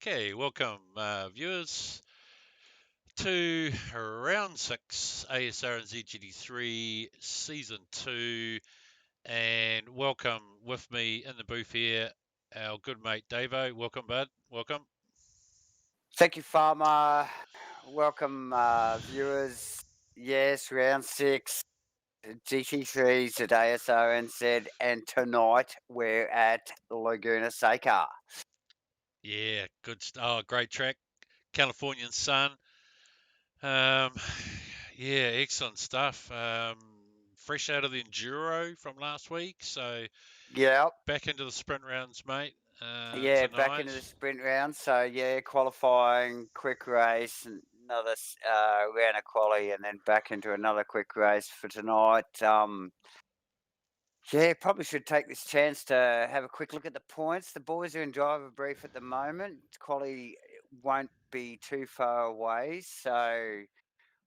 Okay, welcome viewers to round 6 ASRNZ GT3 season 2, and welcome with me in the booth here our good mate Davo. Welcome, bud. Welcome. Thank you, Farmer. Welcome, viewers. Yes, round 6, GT3s at ASRNZ, and tonight we're at Laguna. Yeah, good. Oh, great track. Californian sun. Um, yeah, excellent stuff. Fresh out of the enduro from last week, so Yep. back into the sprint rounds, mate. Yeah, back Tonight. into the sprint round. So, yeah, qualifying, quick race, and another round of quali, and then back into another quick race for tonight. Yeah, probably should take this chance to have a quick look at the points. The boys are in driver brief at the moment. Quali won't be too far away, so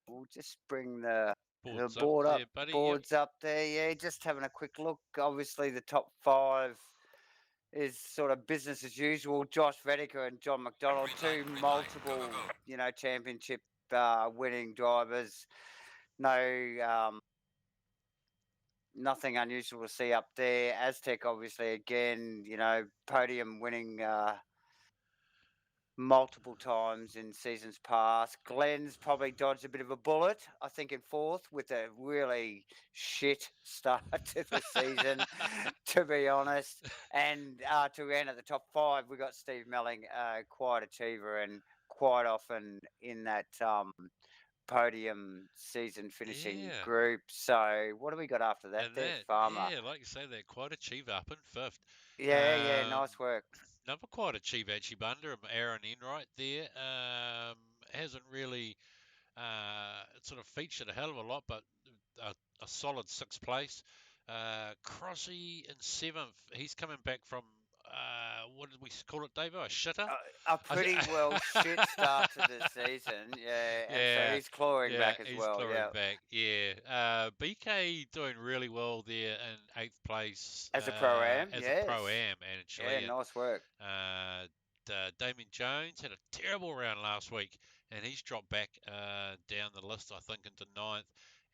we'll just bring the Boards up board up, there, buddy. Yep. boards up there. Yeah, just having a quick look. Obviously, the top 5 is sort of business as usual. Josh Vedica and John McDonald, two multiple, championship winning drivers. No. Nothing unusual to see up there. Aztec, obviously, again, podium winning multiple times in seasons past. Glenn's probably dodged a bit of a bullet, I think, in 4th with a really shit start to the season, to be honest. And to round at the top 5, we got Steve Melling, quite achiever and quite often in that podium season finishing Yeah. group. So what do we got after that And there, that, Farmer? yeah, like you say, that quite achiever up in 5th. Yeah, nice work. Another quite achiever actually under him, Aaron Enright there. Hasn't really sort of featured a hell of a lot, but a solid 6th place. Crossy in 7th. He's coming back from what did we call it, Davo? A shitter? A pretty well shit start to the season, yeah, and so Yeah, he's clawing yeah, back as he's well, clawing yeah. back. Yeah, BK doing really well there in 8th place As a pro-am, as a pro yes. am Yeah, actually, and nice work. Damien Jones had a terrible round last week, and he's dropped back down the list, I think, into 9th.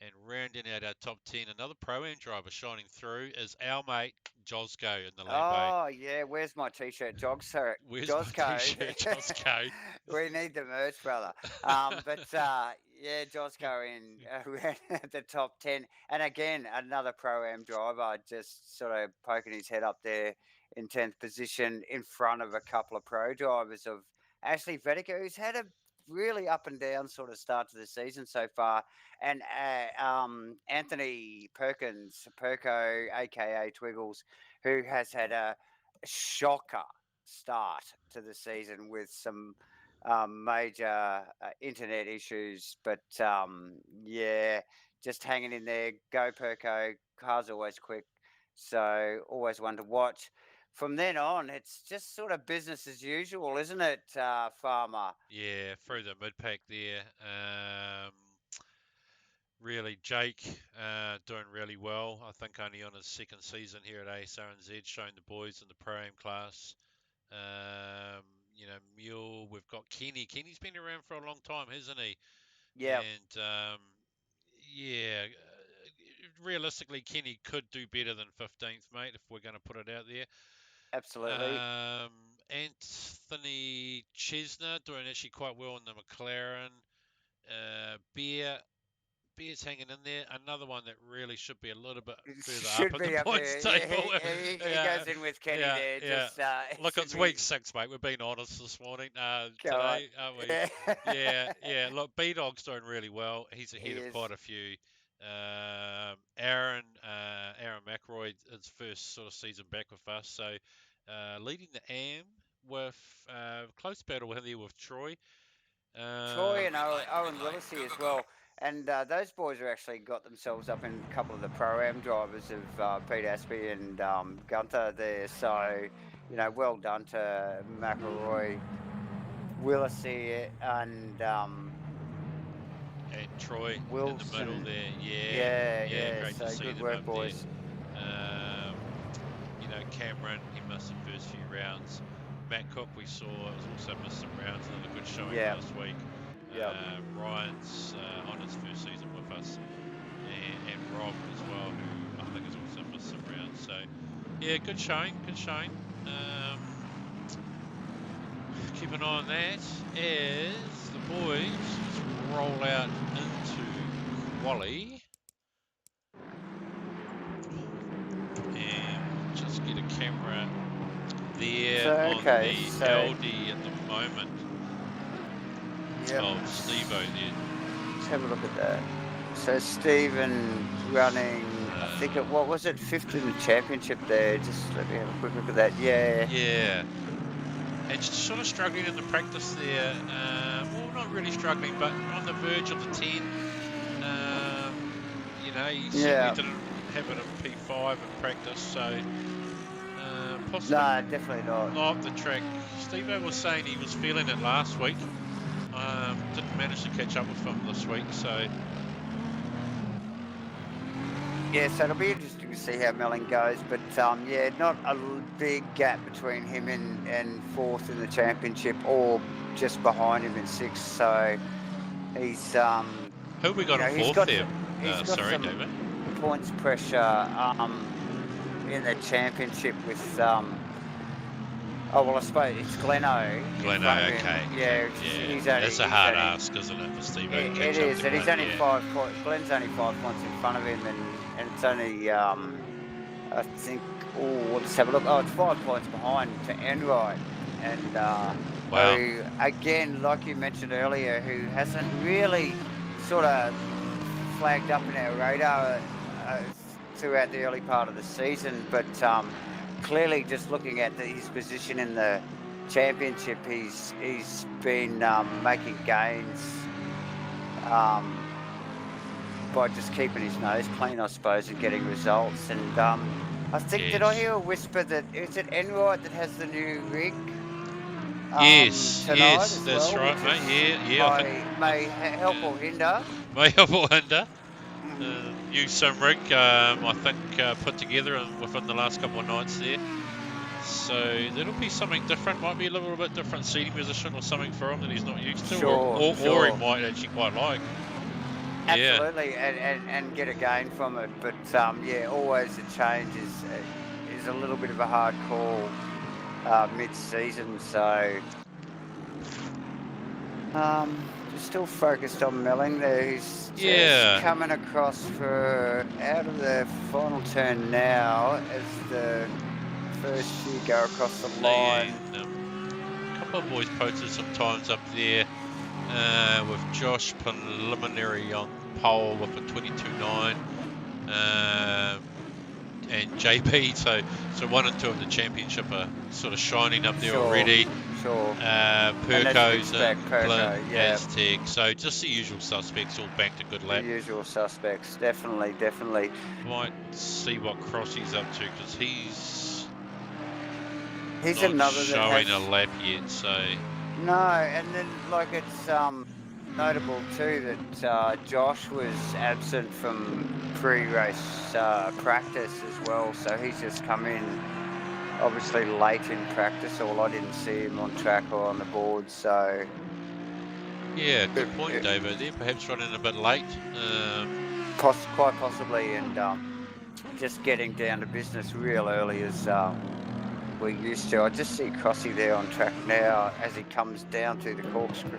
And rounding out our top 10, another pro-am driver shining through is our mate Josco in the Lambo. Oh, yeah, where's my T-shirt, Where's my Josco? t-shirt, Josco? We need the merch, brother. Yeah, Josco in ran at the top 10. And again, another pro-am driver just sort of poking his head up there in 10th position in front of a couple of pro drivers of Ashley Vedica, who's had a really up and down sort of start to the season so far. And Anthony Perkins, Perko, aka Twiggles, who has had a shocker start to the season with some major internet issues. But yeah, just hanging in there. Go Perko. Car's always quick. So always one to watch. From then on, it's just sort of business as usual, isn't it, Farmer? Yeah, through the mid pack there. Really, Jake doing really well. I think only on his 2nd season here at ASRNZ, showing the boys in the pro-am class. Um, Mule, we've got Kenny. Kenny's been around for a long time, hasn't he? Yeah, And yeah, realistically, Kenny could do better than 15th, mate, if we're going to put it out there. absolutely. Anthony Chesner doing actually quite well in the McLaren. Beer's hanging in there. Another one that really should be a little bit further up Should in the be up points there. Yeah, table. he Yeah, goes in with Kenny yeah, there. yeah. Just it Look, should it's be. week 6, mate. We're being honest this morning. Go on. Today, aren't we? Yeah, yeah. Look, B-Dog's doing really well. He's He ahead of is. quite a few. Aaron McRoy, his first sort of season back with us. So leading the AM with close battle here with Troy. Troy Um, and Owen Willisey as well. And those boys are actually got themselves up in a couple of the pro-am drivers of Pete Aspey and Gunther there. So, well done to McElroy, Willisey, and Troy in the middle Wilson. there. Yeah, yeah, Yeah. great to So see good them work, up there. boys. Um, Cameron, he missed the first few rounds. Matt Cook we saw has also missed some rounds. Another good showing Yeah. last week. Yep. Ryan's on his first season with us, and Rob as well, who I think has also missed some rounds. So yeah, good showing, good showing. Keep an eye on that as the boys just roll out into quali. And we'll just get a camera there So, on okay, the so LD at the moment. yep. Oh, Steve-O there. Let's have a look at that. So Stephen running, I think what was it, 5th in the championship there. Just let me have a quick look at that. Yeah. Yeah. And sort of struggling in the practice there. Well, not really struggling, but on the verge of the 10. You know, he certainly didn't have it in P5 in practice, so possibly No, definitely not. not the track. Steve-O was saying he was feeling it last week. Didn't manage to catch up with him this week, so Yeah, so it'll be interesting to see how Melling goes, but yeah, not a big gap between him and 4th in the championship, or just behind him in 6th. So he's who we got in he's 4th got there? some Sorry, David. points pressure in the championship with oh well, I suppose it's Gleno. Gleno, okay. Yeah, It's a hard ask, isn't it, for Steve to catch it up is, to and he's Glenn, only 5 points. Glenn's only 5 points in front of him, and it's only I think. Oh, let's have a look. Oh, it's 5 points behind to Enright, and Wow. who again, like you mentioned earlier, who hasn't really sort of flagged up in our radar throughout the early part of the season, but clearly, just looking at his position in the championship, he's been making gains by just keeping his nose clean, I suppose, and getting results. And I think, did I hear a whisper that is it Enright that has the new rig? Yes, tonight as that's well, right, mate. Yeah. May help or hinder. May help or hinder. New sim rig, I think, put together within the last couple of nights there. So that'll be something different. Might be a little bit different seating position or something for him that he's not used to, or he might actually quite like. Absolutely, and get a gain from it. But yeah, always a change is a little bit of a hard call mid-season. So just still focused on Melling there. He's just coming across for out of the final turn now as the first few go across the line. A couple of boys posted some times up there with Josh preliminary on pole with a 22.9 and JP, so 1 and 2 in the championship are sort of shining up there already. Sure. Perco's and Glyn, Aztec, so just the usual suspects all banked a good lap. The usual suspects, definitely. Might see what Crossy's up to, because he's not another showing a lap yet, so... No, and then, like, it's notable too that Josh was absent from pre-race practice as well, so he's just come in obviously late in practice, or I didn't see him on track or on the board, so... Yeah, good point, David. There, perhaps running a bit late. Quite possibly, and just getting down to business real early as we're used to. I just see Crossy there on track now as he comes down to the corkscrew.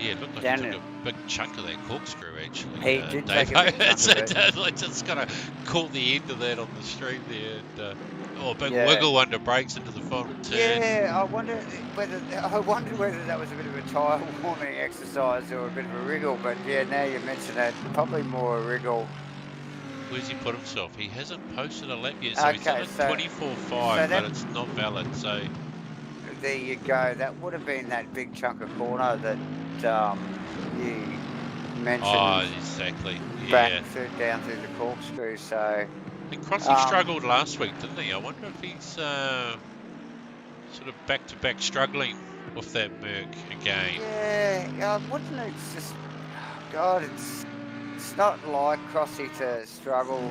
Yeah, it looked like he took a big chunk of that corkscrew, actually. He did take a big chunk of it. Like just kind of caught the end of that on the street there. And, a big wiggle under brakes into the final turn. Yeah, I wondered whether that was a bit of a tyre warming exercise or a bit of a wriggle, but yeah, now you mention it, probably more a wriggle. Where's he put himself? He hasn't posted a lap yet, so he's in at 24.5, but it's not valid, so... There you go. That would have been that big chunk of corner that you mentioned. Oh, exactly. Down through the corkscrew, so... I think Crossy struggled last week, didn't he? I wonder if he's sort of back-to-back struggling with that Merc again. Yeah, wouldn't it just... God, it's not like Crossy to struggle,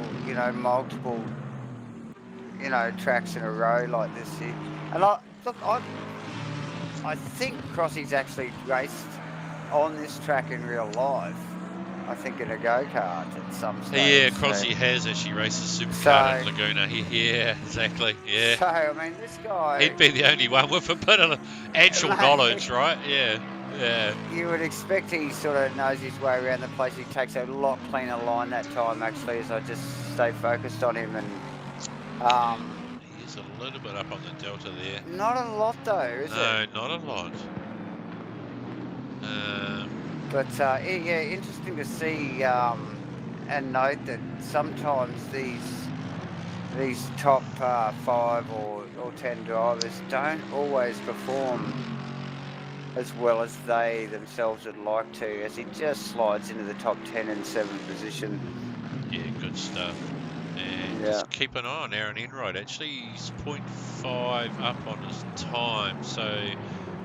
multiple tracks in a row like this here. And I think Crossy's actually raced on this track in real life. I think in a go-kart at some stage. Yeah, Crossy has actually raced a supercar in Laguna. Yeah, exactly. Yeah. So, I mean, this guy... He'd be the only one with a bit of actual knowledge, right? Yeah. Yeah. You would expect he sort of knows his way around the place. He takes a lot cleaner line that time, actually, as I just stay focused on him. And he is a little bit up on the delta there. Not a lot, though, is it? No, not a lot. But, yeah, interesting to see and note that sometimes these top 5 or 10 drivers don't always perform as well as they themselves would like to, as he just slides into the top 10 and 7th position. Yeah, good stuff. And just keep an eye on Aaron Enright. Actually, he's 0.5 up on his time, so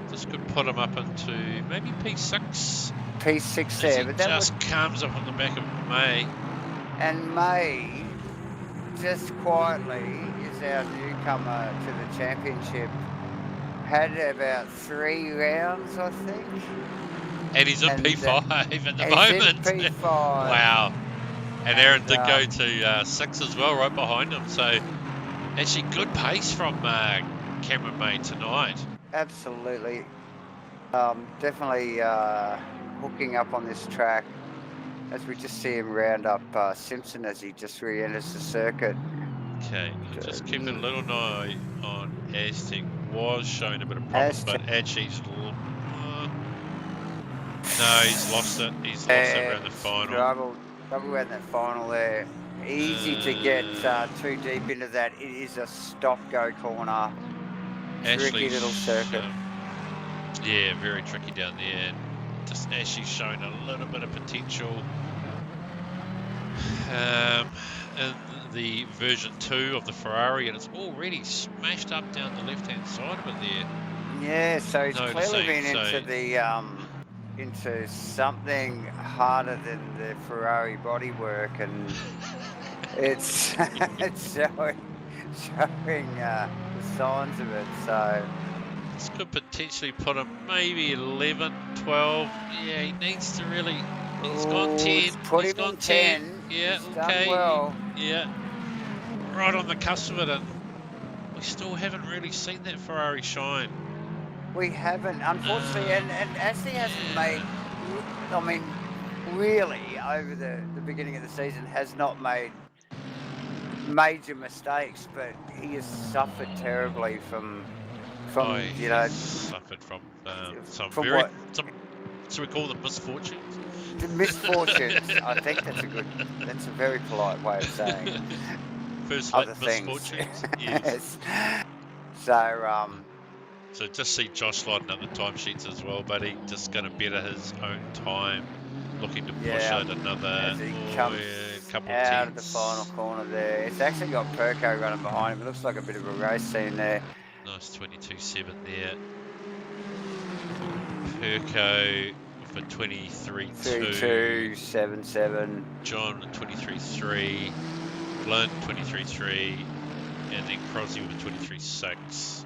this could put him up into maybe P6. P6 there, but that just comes up on the back of May. And May, just quietly, is our newcomer to the championship. Had about 3 rounds, I think. And he's in P5 at the moment. He's in P5. Wow. And Aaron did go to 6 as well, right behind him. So, actually, good pace from Cameron May tonight. Absolutely. Definitely hooking up on this track as we just see him round up Simpson as he just re-enters the circuit. Okay, just keep a little eye on Aztec. Was showing a bit of problems, but actually he's lost it. He's lost it around the final. Trouble around that final there. Easy to get too deep into that. It is a stop-go corner. Tricky little circuit. Yeah, very tricky down there. Just Ashley's showing a little bit of potential. In the version 2 of the Ferrari, and it's already smashed up down the left-hand side of it there. Yeah, so he's clearly been into the into something harder than the Ferrari bodywork, and it's showing the signs of it. So this could potentially put him maybe 11, 12. Yeah, he needs to really. He's gone 10. He's gone 10. Yeah, he's okay. Done well. Yeah, right on the cusp of it, and we still haven't really seen that Ferrari shine. We haven't, unfortunately, and Ashley hasn't made. I mean, really, over the beginning of the season, has not made major mistakes, but he has suffered terribly from suffered from some very so we call them misfortunes. The misfortunes. I think that's a very polite way of saying First other misfortunes. Yes. So just see Josh sliding up the timesheets as well, buddy. Just going to better his own time, looking to push it another couple out of the final corner there. It's actually got Perko running behind him. It looks like a bit of a race scene there. Nice 22.7 there. Perko for 23.2. 32.77. John 23.3. Glenn 23.3. And then Crosby with 23.6.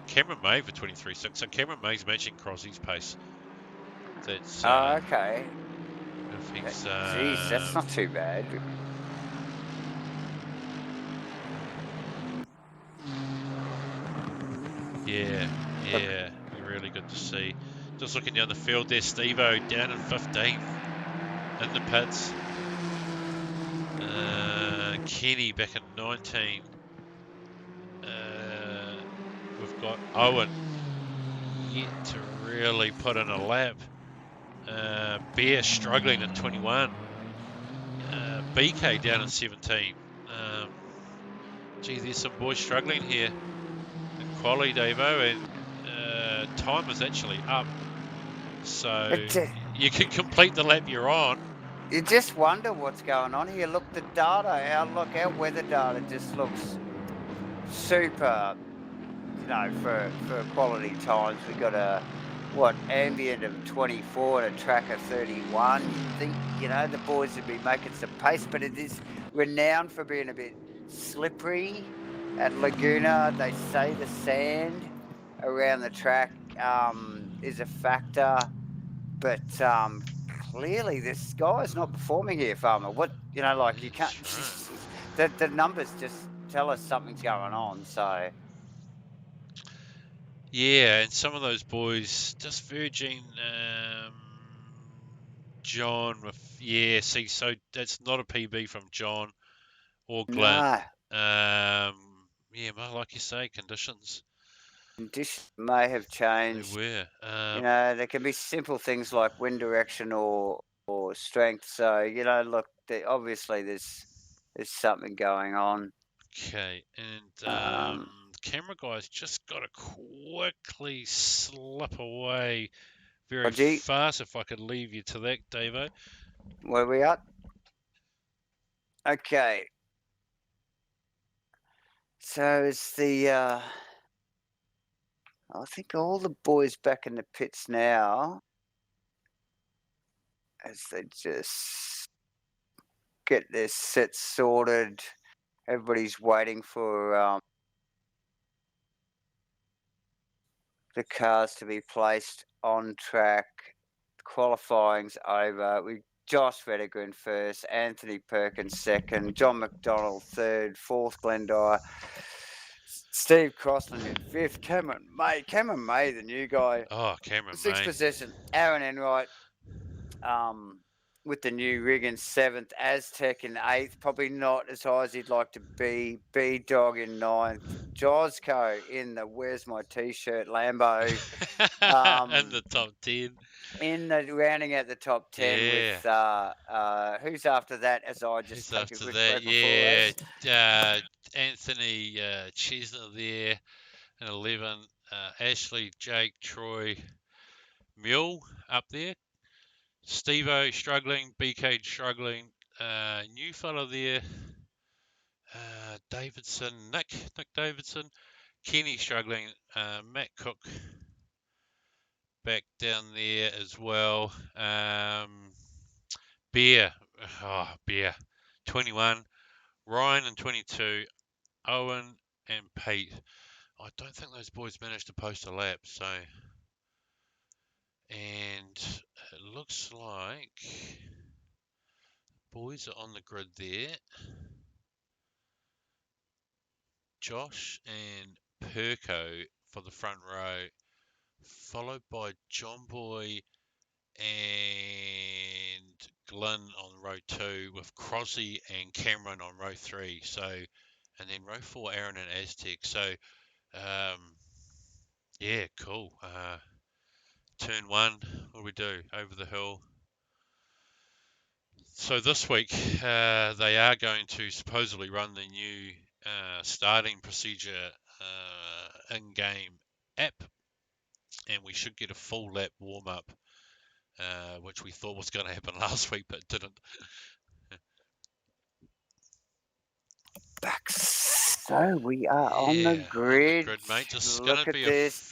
Cameron May for 23.6. So Cameron May's matching Crosby's pace. That's okay. If he's, geez, that's not too bad. Yeah, really good to see. Just looking down the field there, Steve-O down in 15th in the pits. Kenny back in 19. We've got Owen yet to really put in a lap. Bear struggling at 21. BK down at 17. There's some boys struggling here. Quality, Davo, and time is actually up. So you can complete the lap you're on. You just wonder what's going on here. Look, the data, our weather data just looks super, for quality times. We've got a, ambient of 24 and a track of 31. You'd think, the boys would be making some pace, but it is renowned for being a bit slippery at Laguna, they say the sand around the track is a factor, but clearly this guy's not performing here, Farmer. What you can't. That's right. The numbers just tell us something's going on. So Yeah, and some of those boys just verging. John with see, so that's not a PB from John or Glenn. no, Yeah, well, like you say, conditions conditions may have they changed. were. There can be simple things like wind direction or strength. So look, obviously there's something going on. Okay, and Um, camera guy's just got to quickly slip away very Rogie, fast. If I could leave you to that, Davo. where are we at? Okay. So it's I think all the boys back in the pits now, as they just get their sets sorted. Everybody's waiting for the cars to be placed on track. Qualifying's over. Josh Vedegrin first, Anthony Perkins second, John McDonald third, fourth Glenn Dyer, Steve Crossland in fifth, Cameron May, the new guy, Oh, Cameron sixth May. position, Aaron Enright, with the new rig in seventh, Aztec in eighth, probably not as high as he'd like to be, B-Dog in ninth, Josco in the Where's My T-Shirt Lambo, In the top 10. in the rounding out the top 10 with who's after that, as I just Who's take a after quick that? break before race. Anthony Chesner there in 11. Ashley, Jake, Troy, Mule up there. Steve-O struggling, BK struggling. New fella there. Davidson, Nick Davidson. Kenny struggling. Matt Cook back down there as well. Bear, 21. Ryan in 22. Owen and Pete. I don't think those boys managed to post a lap, so. And it looks like boys are on the grid there. Josh and Perko for the front row, followed by John Boy and Glenn on row 2 with Crosby and Cameron on row 3. So, and then row 4, Aaron and Aztec. So, yeah, cool. Turn 1, what do we do? Over the hill. So this week, they are going to supposedly run the new starting procedure in-game app, and we should get a full lap warm-up, which we thought was going to happen last week, but didn't. Back. So we are on the On the grid. grid, mate. Just going Look to at be this. a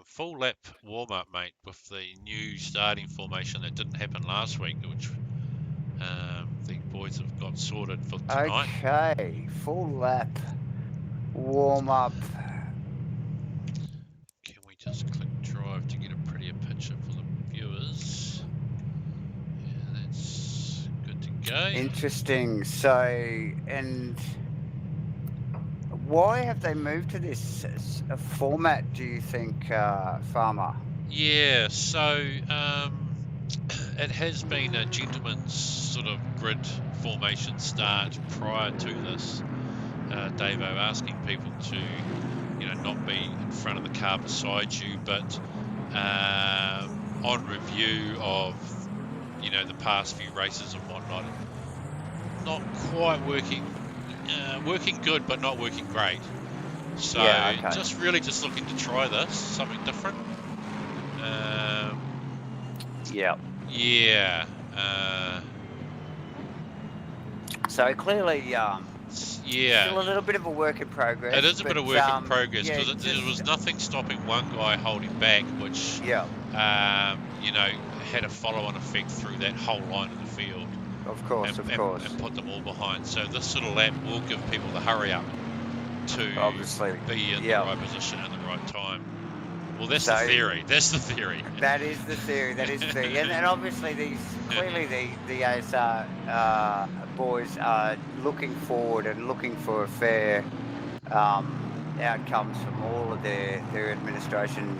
full lap warm-up, mate, with the new starting formation that didn't happen last week, which the boys have got sorted for tonight. Okay, full lap warm up. Can we just click drive to get a prettier picture for the viewers? Yeah, that's good to go. Interesting. So, and why have they moved to this format, do you think, Farmer? Yeah, so it has been a gentleman's sort of grid formation start prior to this. Davo asking people to, not be in front of the car beside you, but on review of, the past few races and whatnot, not quite working good, but not working great. So Yeah, okay. just looking to try this, something different. Yeah. Yeah. So clearly, Yeah. still a little bit of a work in progress. It is a bit of work in progress yeah, because there was nothing stopping one guy holding back, which yeah, had a follow-on effect through that whole line of the field. of course, and put them all behind. So this sort of lap will give people the hurry up. to obviously, be in the right position at the right time. Well, that's the So- theory. That's the theory. That is the theory. That is the theory. And obviously, clearly the ASR boys are looking forward and looking for a fair outcomes from all of their administration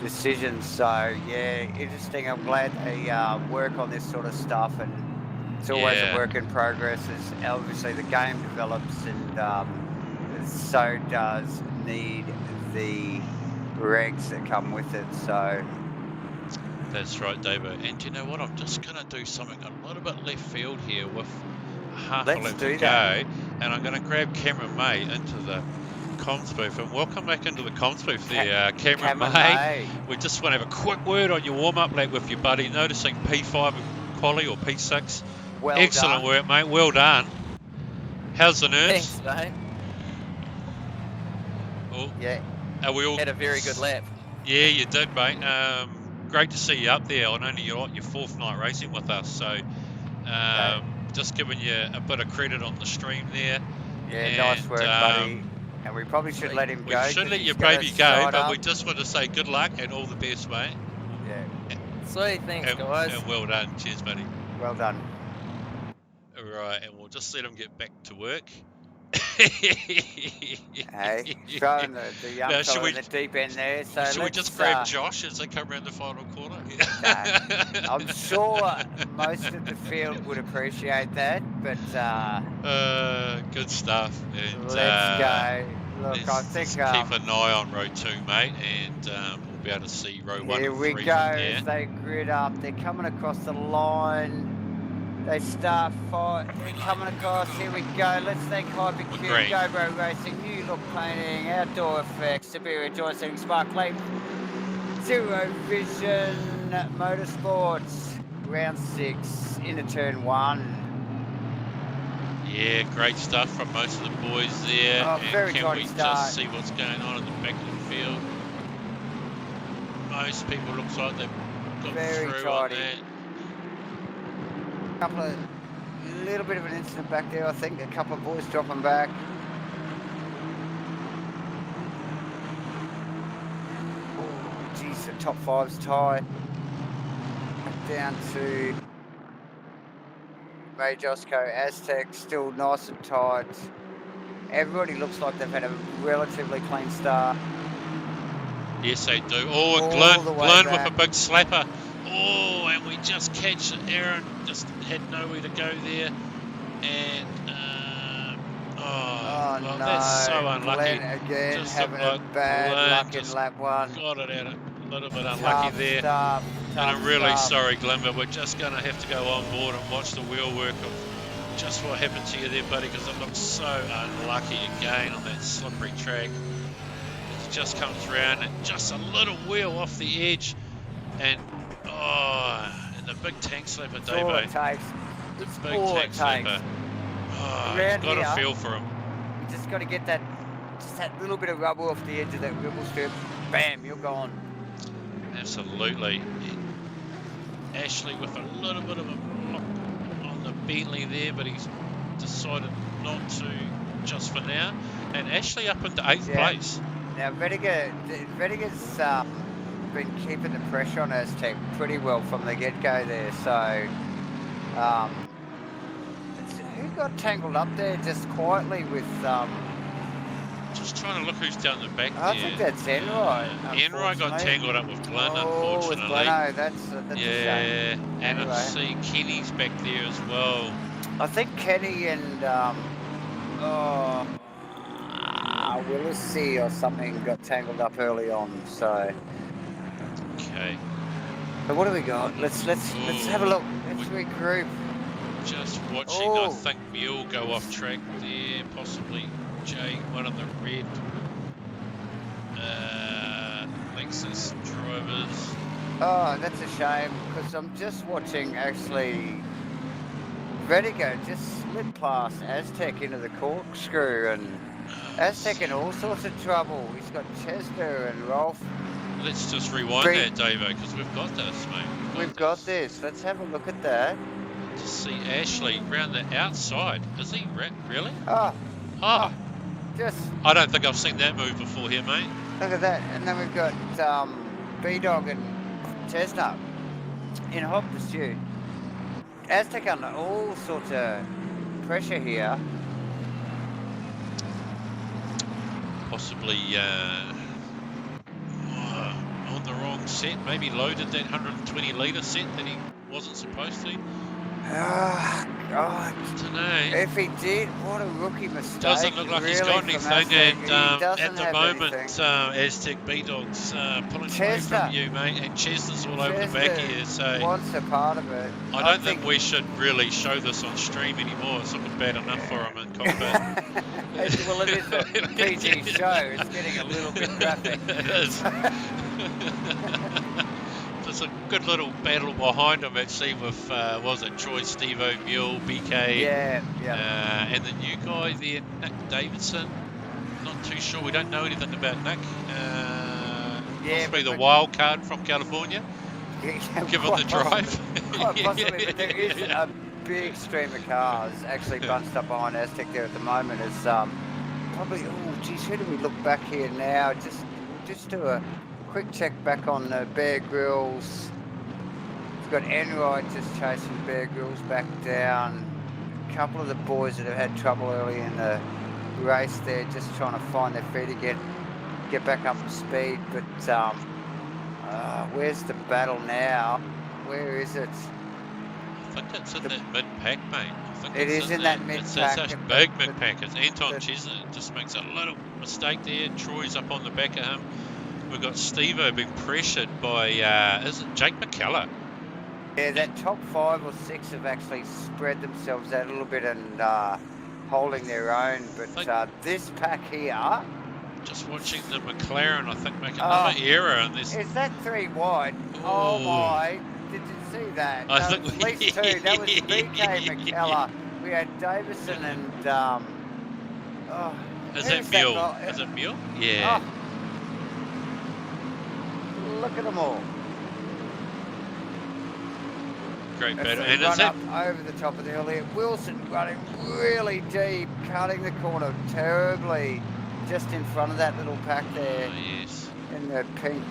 decisions. So yeah, interesting. I'm glad they work on this sort of stuff, and it's always a Yeah. work in progress. As obviously the game develops, and so does need the regs that come with it. So That's right, David. And you know what? I'm just going to do something a little bit left field here with half a let's lap to do go. that. And I'm going to grab Cameron May into the comms booth. And welcome back into the comms booth there, Cameron May. We just want to have a quick word on your warm-up lap with your buddy. Noticing P5 quali or P6. Well Excellent done. work, mate. Well done. How's the nerves? Thanks, mate. Oh, Yeah. are we all... Had a very good lap. Yeah, you did, mate. Great to see you up there on only your fourth night racing with us. So, just giving you a bit of credit on the stream there. Yeah, And, nice work, buddy. And we probably should let him go. We should let your baby go, but we just want to say good luck and all the best, mate. Yeah. Sweet, thanks, guys. And well done. Cheers, buddy. Well done. All right, and we'll just let him get back to work. Hey, throwing the young Now, fella in the deep end there. So should we just grab Josh as they come around the final quarter? I'm sure most of the field would appreciate that, but good stuff. And, let's go. Look, I think keep an eye on row 2, mate, and we'll be able to see row 1 here and we 3 go from there. as they grid up. They're coming across the line. They start fight. They're coming across. Here we go. Let's thank HyperQ, GoBro Racing, New Look Painting, Outdoor Effects, Superior Joint Setting, Spark Plate, Zero Vision Motorsports, round 6 into turn 1. Yeah, great stuff from most of the boys there. Oh, and very can we start. just see what's going on in the back of the field? Most people looks like they've got Very through on tidy. that. Little bit of an incident back there, I think. A couple of boys dropping back. Oh, geez, the top 5's tied. Down to Majosco, Aztec, still nice and tight. Everybody looks like they've had a relatively clean start. Yes, they do. Oh, and Glenn with a big slapper. Oh, and we just catch Aaron. Just had nowhere to go there. And, no, that's so unlucky. Glenn again just having a bad luck in lap 1. Got it out a little bit unlucky there. Tough and I'm really stuff. sorry, Glenn, but we're just going to have to go on board and watch the wheel work of just what happened to you there, buddy, because it looks so unlucky again on that slippery track. It just comes around and just a little wheel off the edge. And, and the big tank slapper, That's all it Davo. takes. The That's big all tank it slapper. takes. You've got to feel for him. You just got to get that, just that little bit of rubber off the edge of that ribble strip. Bam, you're gone. Absolutely. Ashley with a little bit of a block on the Bentley there, but he's decided not to just for now. And Ashley up into 8th place. Now Vediger's been keeping the pressure on Aztec pretty well from the get-go there. So who got tangled up there just quietly with just trying to look who's down the back there. I think that's Enroy. Enroy got tangled up with Glenn, unfortunately. With Gleno, that's a shame. And I see Kenny's back there as well. I think Kenny and Willisy or something got tangled up early on. So okay. So what do we got? Let's have a look. Let's regroup. Just watching, I think Mule go off track there, possibly Jay, one of the red Lexus drivers. Oh, that's a shame, because I'm just watching actually Vedigo just slid past Aztec into the corkscrew, and Aztec in all sorts of trouble. He's got Chester and Rolf. Let's just rewind that, Davo, because we've got this, mate. We've got this. Let's have a look at that. To see Ashley round the outside. Is he really? I don't think I've seen that move before here, mate. Look at that. And then we've got B-Dog and Chestnut in hot pursuit. Aztec under all sorts of pressure here. Possibly on the wrong set. Maybe loaded that 120 litre set that he wasn't supposed to. Ah, God. Today. If he did, what a rookie mistake. Doesn't look like really, he's got anything, and at the moment, Aztec B-Dog's pulling away from you, mate, and Chester's all over the back here, so wants a part of it. I don't think we should really show this on stream anymore. It's looking bad enough for him in cockpit. Well, it is a PG show. It's getting a little bit graphic. It is. There's a good little battle behind him actually with, was it Troy, Steve-O, Mule, BK, and the new guy there, Nick Davidson. Not too sure, we don't know anything about Nick. Possibly the wild card from California, given the drive. Quite possibly, but there is a big stream of cars actually bunched up behind Aztec there at the moment. It's probably, oh geez, who do we look back here now? Just do a quick check back on Bear Grylls. We've got Enright just chasing Bear Grylls back down. A couple of the boys that have had trouble early in the race there, just trying to find their feet again, get back up to speed. But where's the battle now? Where is it? I think it's in that mid-pack, mate. I think it is in that mid-pack. It's a big mid-pack. It's Anton Chesnut just makes a little mistake there. Troy's up on the back of him. We've got Steve-O being pressured by, is it Jake McKellar? Yeah, that top 5 or 6 have actually spread themselves out a little bit and holding their own. But this pack here... Just watching the McLaren, I think, make another error. And this... Is that 3 wide? Oh my, did you see that? I think at least 2. That was BK McKellar. We had Davison and... is that Mule? Is it Mule? Yeah. Oh. Look at them all. Great battle. And run up over the top of the hill here. Wilson running really deep, cutting the corner terribly, just in front of that little pack there. Oh, yes. In the pink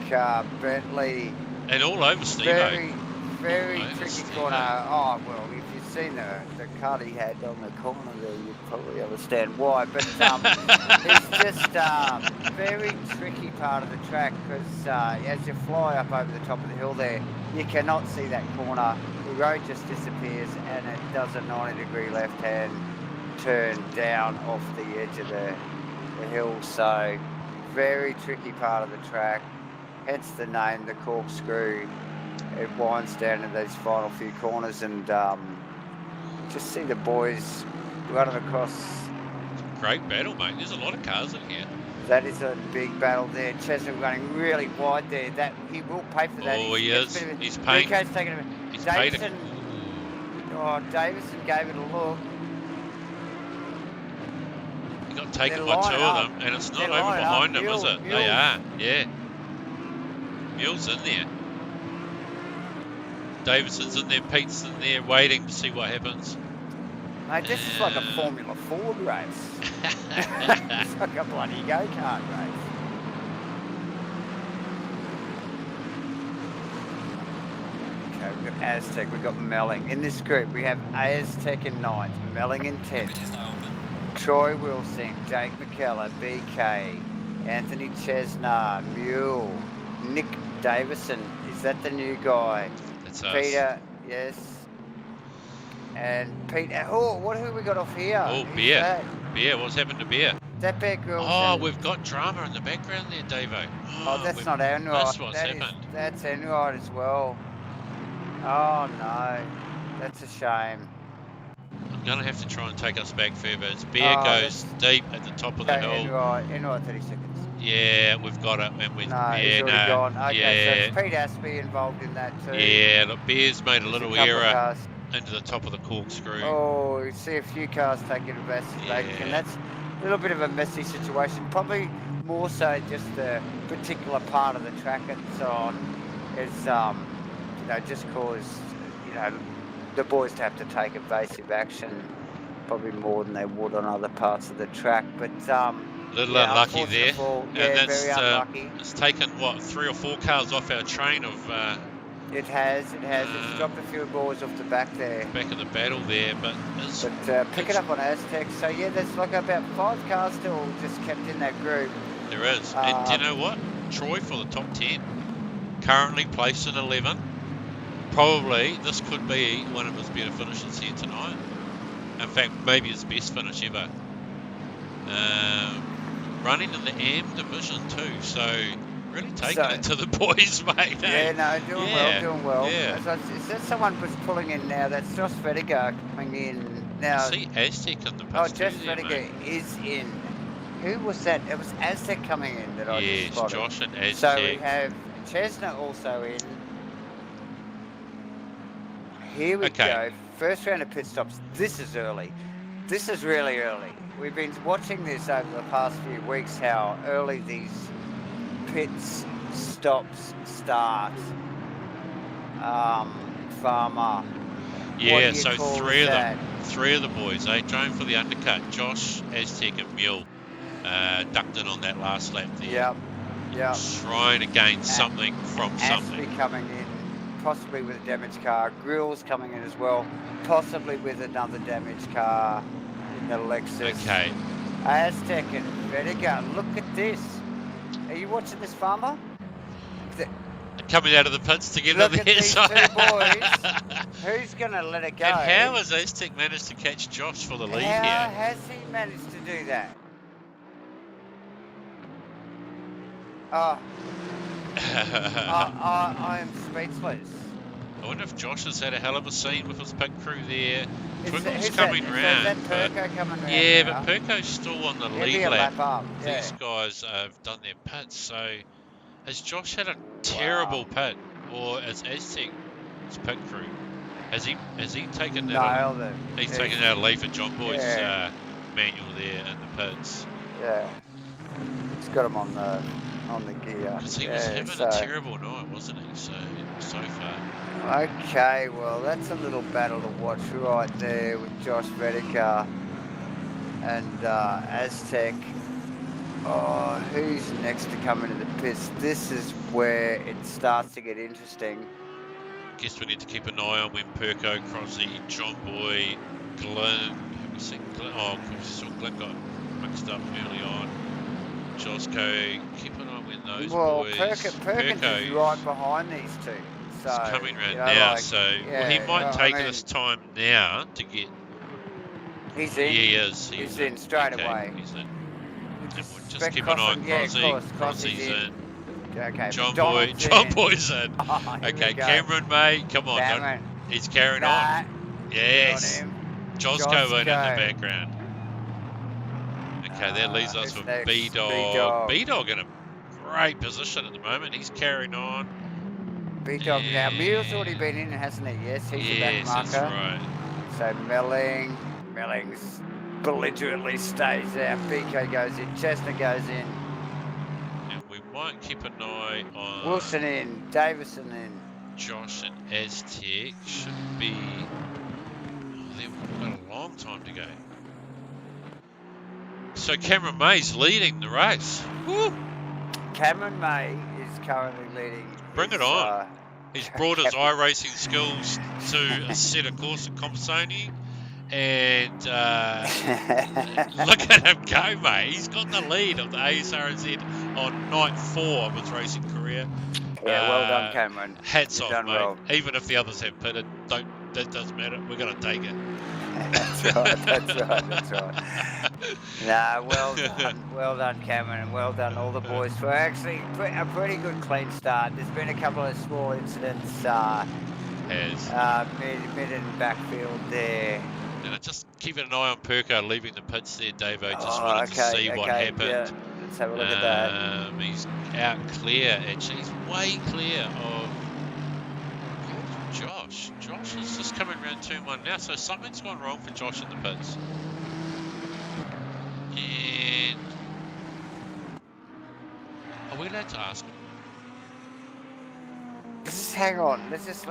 Bentley. And all over Steve. Very tricky corner. Oh, well, if you've seen the cut he had on the corner there, you'd probably understand why. But it's just very tricky part of the track because as you fly up over the top of the hill there, you cannot see that corner. The road just disappears and it does a 90-degree left-hand turn down off the edge of the hill. So very tricky part of the track, hence the name, the corkscrew. It winds down in those final few corners and just see the boys running across. Great battle, mate. There's a lot of cars in here. That is a big battle there. Chestnut running really wide there. That he will pay for that. Oh, he is. He's paying. Taking him. He's Davison. Oh, Davison gave it a look. He got taken by 2 of them, and it's not over behind him, is it? They are. Yeah. Mule's in there. Davidson's in there, Pete's in there, waiting to see what happens. Mate, this is like a Formula Ford race. It's like a bloody go-kart race. Okay, we've got Aztec, we've got Melling. In this group, we have Aztec in 9th, Melling in 10th, Troy Wilson, Jake McKellar, BK, Anthony Chesnut, Mule, Nick Davison. Is that the new guy? That's Peter, us. yes. And Peter, who have we got off here? Oh, Beer. Beer, what's happened to Beer? That Bear Grylls. Oh, we've got drama in the background there, Davo. Oh, that's not Enright. That's what's happened. That's Enright as well. Oh, no. That's a shame. I'm going to have to try and take us back further. As Beer goes deep at the top of the hill. Enright 30 seconds. Yeah, we've got it. And he's already gone. Okay, so it's Pete Aspey involved in that too. Yeah, look, Beer's made a little error into the top of the corkscrew. Oh, you see a few cars taking advantage, and that's a little bit of a messy situation. Probably more so just the particular part of the track it's on is, just caused, the boys to have to take evasive action, probably more than they would on other parts of the track. But Little Yeah, unlucky there. unfortunate fall. And Yeah, that's very unlucky. it's taken what 3 or 4 cars off our train of It has. It's dropped a few boards off the back there. back of the battle there, but pick it up on Aztec. So yeah, there's like about 5 cars still just kept in that group. there is. And do you know what? Troy for the top 10, currently placed in 11. Probably this could be one of his better finishes here tonight. In fact, maybe his best finish ever. Running in the AM division too, so really taking it to the boys, mate. Yeah, no, doing well. Yeah. Is that someone was pulling in now? That's Josh Vediger coming in now. I see Aztec in the pits. Oh, Josh Vediger is in. Who was that? It was Aztec coming in that I just spotted. Yes, Josh and Aztec. So we have Chesna also in. Here we go. First round of pit stops. This is early. This is really early. We've been watching this over the past few weeks, how early these pits stops start. Farmer. Yeah, so three of the boys, Joan for the undercut, Josh, Aztec and Mule ducked in on that last lap there. Yep. Trying to gain something from something. Ashby coming in, possibly with a damaged car. Grill's coming in as well, possibly with another damaged car in the Lexus. Okay. Aztec and Vediger, look at this. Are you watching this, Farmer? Coming out of the pits to get look on at the these inside. two boys. Who's going to let it go? And how has Aztec managed to catch Josh for the lead here? How has he managed to do that? Oh. I am speechless. I wonder if Josh has had a hell of a scene with his pit crew there. Twiggle's coming round. Is that Perko coming round? Yeah, now? but Perko's still on the He'll lead be a lap. lap up. Yeah. These guys have done their pits, so has Josh had a terrible pit, or has Aztec's pit crew? Has he taken that? Nailed it. He's taken out a lead for John Boy's manual there in the pits. Yeah, he's got him on the gear. Because he was having a terrible night, wasn't he? So far. Okay, well that's a little battle to watch right there with Josh Vediker and Aztec. Oh, who's next to come into the pits? This is where it starts to get interesting. Guess we need to keep an eye on when Perko, Crossy, John Boy, Glenn. Have we seen Glenn? Oh, of course, we saw Glenn got mixed up early on. Josco, keep an eye on when those boys. Perkins is right behind these two. So, he's coming round now, he might take this time now to get. He's in. He is. He's in straight away. He's in. Just keep an eye on Crossy. Crossy's in. Okay, John Boy's in. Okay, Cameron, mate, come on. Cameron. He's carrying on. Yes. Josco in the background. Okay, that leaves us with B-Dog. B-Dog in a great position at the moment. He's carrying on. B-Dog now. Mule's already been in, hasn't he? Yes, he's the back marker. That's right. So Mellings belligerently stays out. BK goes in. Chestnut goes in. And we might keep an eye on Wilson in. Davison in. Josh and Aztec should be. They've got a long time to go. So Cameron May's leading the race. Woo! Cameron May is currently leading. Bring it on. He's brought his iRacing skills to a set of course at Compsoni. And look at him go, mate. He's got the lead of the ASRNZ on night 4 of his racing career. Yeah, well done, Cameron. Hats off, mate. Well. Even if the others have pitted, that doesn't matter. We're going to take it. That's right. Nah, well done, Cameron, and well done all the boys for actually a pretty good clean start. There's been a couple of small incidents mid and backfield there. And just keeping an eye on Perko leaving the pits there, Davo. Just wanted to see what happened. Yeah. Let's have a look at that. He's out clear, actually. He's way clear of Josh. Josh is just coming around turn 1 now, so something's gone wrong for Josh in the pits. And are we allowed to ask him? Just hang on. Let's just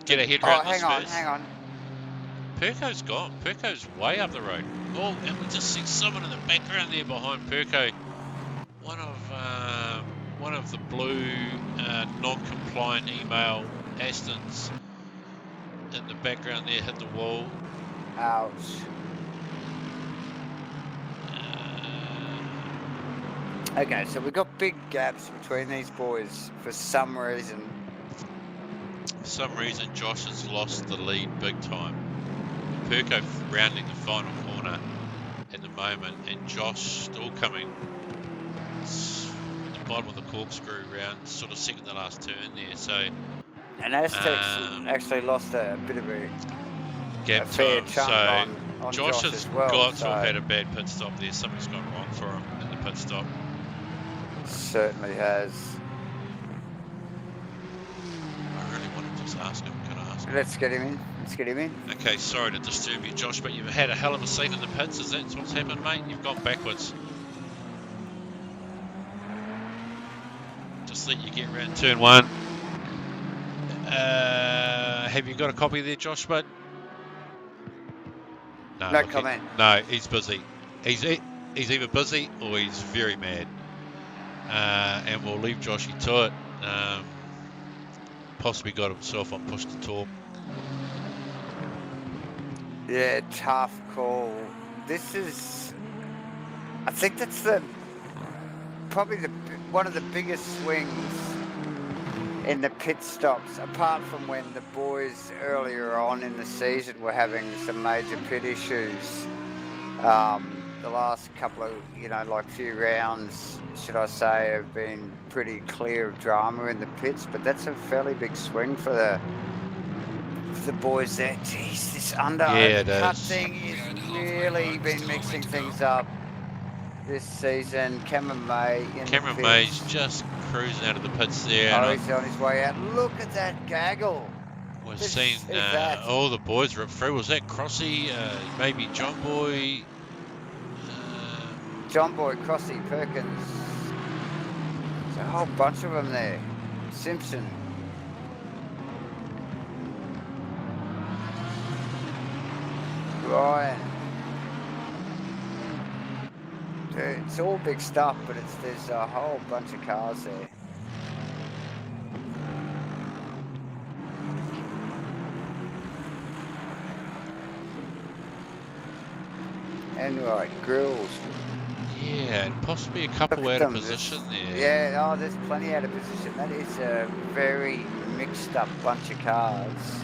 get a head round this hang on. Perco's gone. Perco's way up the road. Oh, and we just see someone in the background there behind Perco. One of the blue non-compliant email Astons in the background there hit the wall. Ouch. Okay, so we've got big gaps between these boys for some reason. For some reason, Josh has lost the lead big time. Perco rounding the final corner at the moment, and Josh still coming the bottom of the corkscrew round, sort of second to last turn there. So, and Aztecs actually lost a bit of a fair chunk on Josh has as well. got to have had a bad pit stop there. Something's gone wrong for him in the pit stop. Certainly has. I really want to just ask him. Can I ask him? Let's get him in. Let's get him in. Okay, sorry to disturb you, Josh, but you've had a hell of a scene in the pits. Is that what's happened, mate? You've gone backwards. Just let you get around turn one. Have you got a copy there, Josh, bud? No comment. No, he's busy. He's either busy or he's very mad. And we'll leave Joshy to it. Possibly got himself on push to talk. Yeah, tough call. This is, I think that's probably one of the biggest swings in the pit stops, apart from when the boys earlier on in the season were having some major pit issues. The last couple of, few rounds, should I say, have been pretty clear of drama in the pits, but that's a fairly big swing for the boys there. Jeez, this undercut thing is really been mixing things up this season. Cameron May's just cruising out of the pits there. Oh, he's on his way out. Look at that gaggle. We've seen all the boys rip through. Was that Crossy? Maybe John Boy? John Boy, Crossy, Perkins. There's a whole bunch of them there. Simpson. Ryan. It's all big stuff, but there's a whole bunch of cars there. And right, grills. Yeah, and possibly a couple out of position there. Yeah, there's plenty out of position. That is a very mixed up bunch of cars.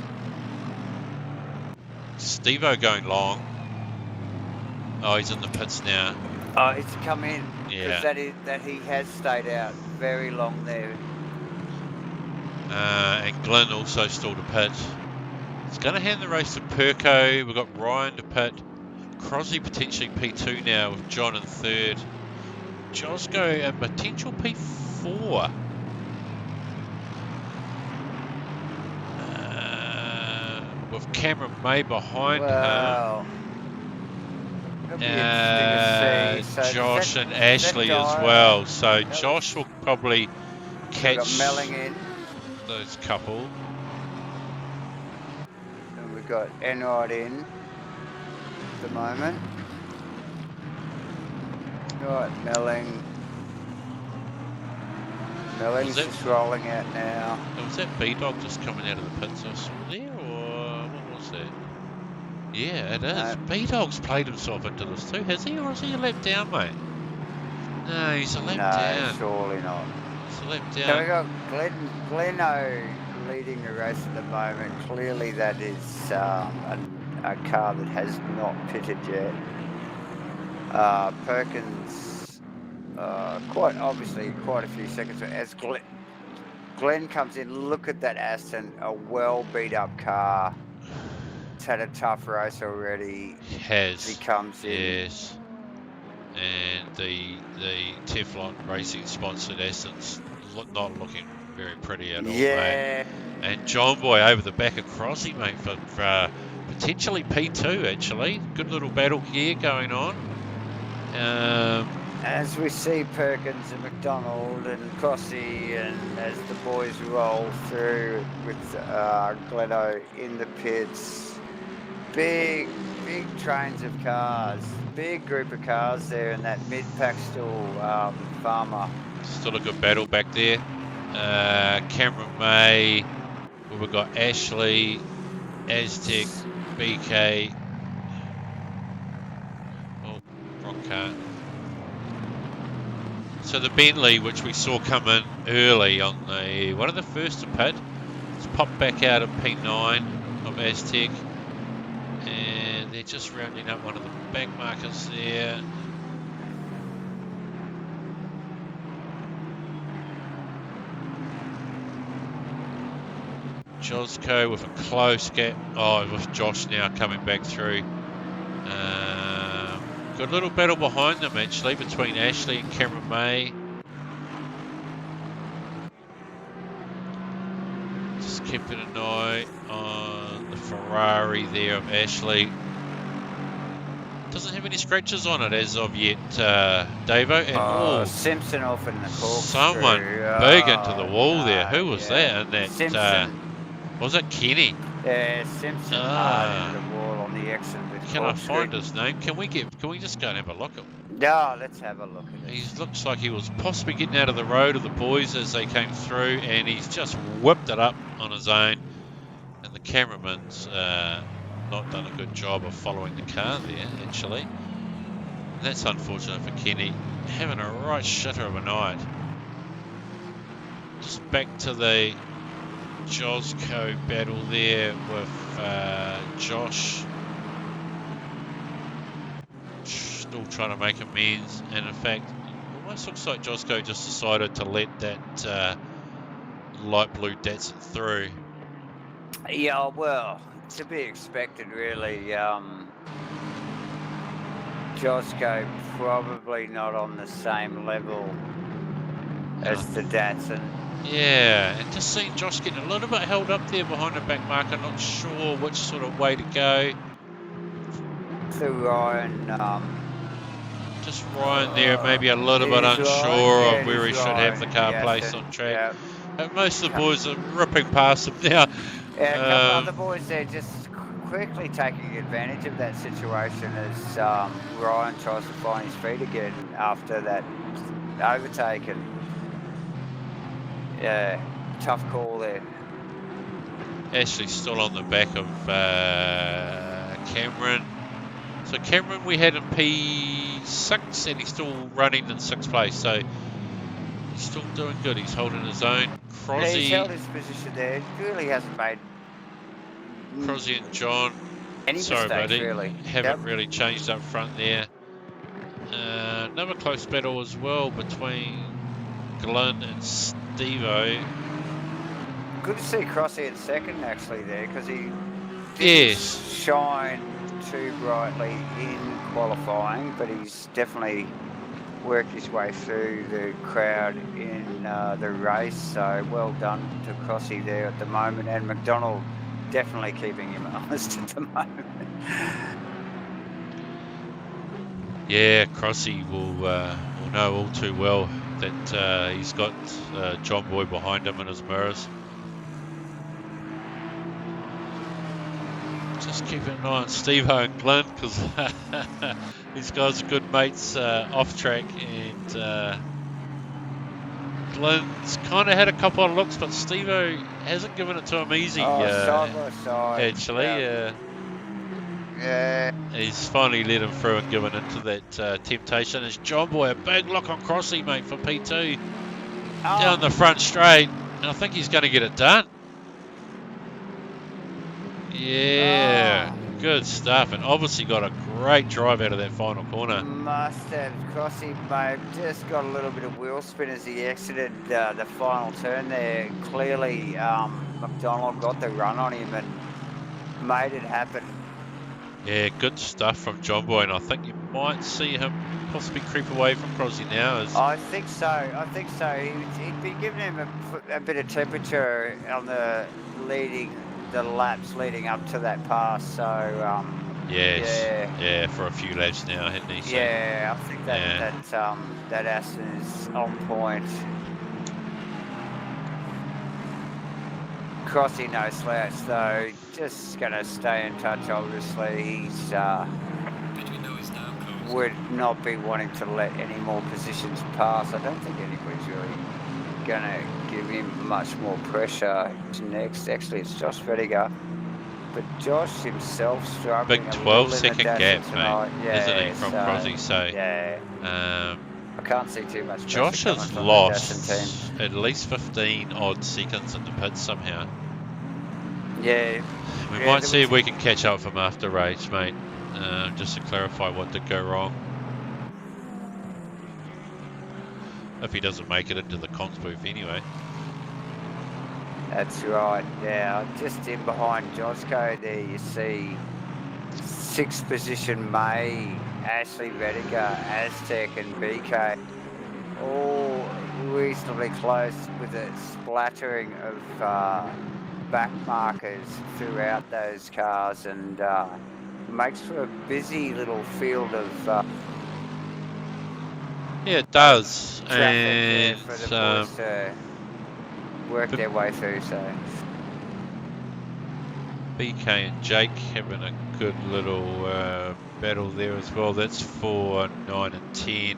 Steve-O going long. Oh, he's in the pits now. Oh, he's come in. Yeah. That he has stayed out very long there. And Glenn also still to pit. He's going to hand the race to Perco. We've got Ryan to pit. Crosby potentially P2 now with John in third. Josco a potential P4. With Cameron May behind her. Josh and Ashley as well. So Josh will probably catch those couple. And we've got Enrod in at the moment. Right, Melling's just rolling out now. Was that B-Dog just coming out of the pits I saw there, or what was that? Yeah, it is. B-Dog's played himself into this too, has he? Or is he a lap down, mate? No, he's a lap down. No, surely not. He's a lap down. So we got Gleno leading the race at the moment. Clearly that is a car that has not pitted yet. Perkins, quite obviously quite a few seconds as Glenn comes in. Look at that Aston, a well beat up car. It's had a tough race already. It has. He comes in. Yes. And the Teflon Racing sponsored Aston's not looking very pretty at all, mate. And John Boy over the back of Crossy, mate, for potentially P2 actually. Good little battle here going on. As we see Perkins and McDonald and Crossy, and as the boys roll through with Gleno in the pits, big trains of cars, big group of cars there in that mid-pack still, Farmer. Still a good battle back there. Cameron May. Well, we've got Ashley, Aztec, BK. Oh, wrong car. So the Bentley, which we saw come in early on the one of the first to pit, it's popped back out of P9 of Aztec, and they're just rounding up one of the back markers there. Josco with a close gap. Oh, with Josh now coming back through. Good little battle behind them actually between Ashley and Cameron May. Just keeping an eye on the Ferrari there of Ashley. Doesn't have any scratches on it as of yet, Davo. And Simpson off in the corkscrew. Someone big into the wall there. Who was that? And that Simpson. Was it Kenny? Yeah, Simpson hard into the wall on the exit with Can I corkscrew. find his name? Can we just go and have a look at him? No, let's have a look at it. He looks like he was possibly getting out of the road of the boys as they came through, and he's just whipped it up on his own. And the cameraman's not done a good job of following the car there, actually. And that's unfortunate for Kenny. Having a right shitter of a night. Just back to the Josco battle there with Josh. Still trying to make amends, and in fact, it almost looks like Josco just decided to let that light blue Datsun through. Yeah, well, to be expected, really. Josco probably not on the same level as the Datsun. Yeah, and just seeing Josh getting a little bit held up there behind the back marker, not sure which sort of way to go. To Ryan, just Ryan there, maybe a little bit unsure of where he should have the car placed on track. Yeah. Most of the boys are ripping past him now. Yeah, a couple other boys there just quickly taking advantage of that situation as Ryan tries to find his feet again after that overtaken. Yeah, tough call there. Ashley's still on the back of Cameron. So Cameron we had in P6 and he's still running in 6th place. So he's still doing good. He's holding his own. Crosby, yeah, he's held his position there. He really hasn't made Crosby and John. any sorry, mistakes, buddy. really. Haven't really changed up front there. Another close battle as well between Glenn and Steve-O. Good to see Crossy in second actually there because he didn't shine too brightly in qualifying, but he's definitely worked his way through the crowd in the race. So well done to Crossy there at the moment, and McDonald definitely keeping him honest at the moment. Yeah, Crossy will know all too well that he's got John Boy behind him in his mirrors. Just keeping an eye on Steve-O and Glenn because these guys are good mates off track, and Glenn's kind of had a couple of looks, but Steve-O hasn't given it to him easy. Side by side. Actually, yeah. He's finally let him through and given into that temptation. It's John Boy, a big look on Crossy, mate, for P2. Down the front straight, and I think he's going to get it done. Yeah, good stuff, and obviously got a great drive out of that final corner. Must have. Crossy may have just got a little bit of wheel spin as he exited the final turn there. Clearly, McDonald got the run on him and made it happen. Yeah, good stuff from John Boy, and I think you might see him possibly creep away from Crossy now. I think so. He'd been giving him a bit of temperature on the laps leading up to that pass. So yeah, for a few laps now, hasn't he? So, yeah, I think that Aston is on point. Crossy no slouch though, just going to stay in touch obviously. He's would not be wanting to let any more positions pass. I don't think anybody's really going to give him much more pressure. Next, actually it's Josh Vediger. But Josh himself struggling Big a 12-second gap, tonight. mate, Yeah, isn't he, from Crosby? So yeah. I can't see too much pressure Josh coming has from lost the Dassin team. at least 15 odd seconds in the pits somehow. Yeah. We might see if we can catch up from after race, mate, just to clarify what did go wrong. If he doesn't make it into the comms booth anyway. That's right, yeah. Just in behind Josco there, you see 6th position May, Ashley Vediger, Aztec and BK. All reasonably close with a splattering of back markers throughout those cars, and makes for a busy little field of yeah, it does. traffic And for the boys to work their way through. So BK and Jake having a good little battle there as well. That's 4, 9 and 10.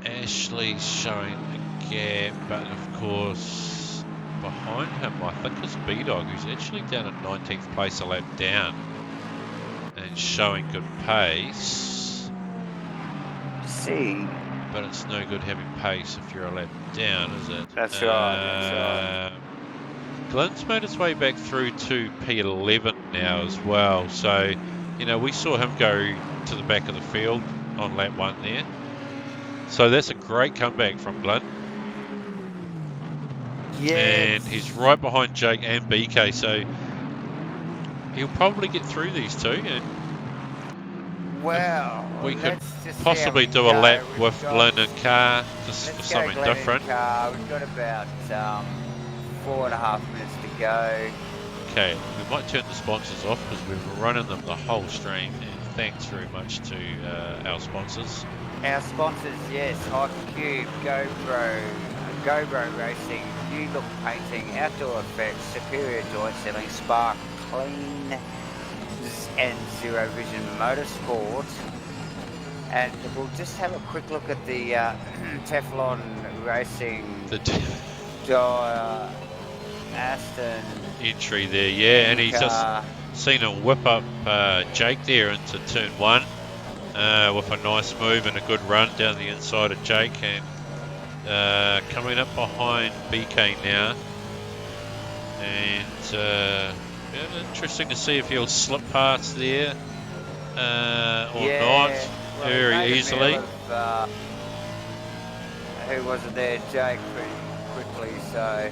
Ashley's showing a gap, but of course behind him I think is B-Dog, who's actually down at 19th place, a lap down, and showing good pace. see, but it's no good having pace if you're a lap down, is it? That's right. Glenn's made his way back through to P11 now as well, so you know we saw him go to the back of the field on lap 1 there. So that's a great comeback from Glenn. Yeah. And he's right behind Jake and BK, so he'll probably get through these two. And well, we could just possibly do a lap with Glenn and Carr, just for something different. We've got about 4.5 minutes to go. Okay, we might turn the sponsors off because we've been running them the whole stream, and thanks very much to our sponsors. Our sponsors, yes, HotCube, GoPro Racing, New Look Painting, Outdoor Effects, Superior Joint Selling, Spark Clean, and Zero Vision Motorsport. And we'll just have a quick look at the Teflon Racing Aston entry there, yeah, and he's just seen him whip up Jake there into turn 1 with a nice move and a good run down the inside of Jake, and coming up behind BK now, and yeah, interesting to see if he'll slip past there or not very easily. Who was it there? Jake pretty quickly, so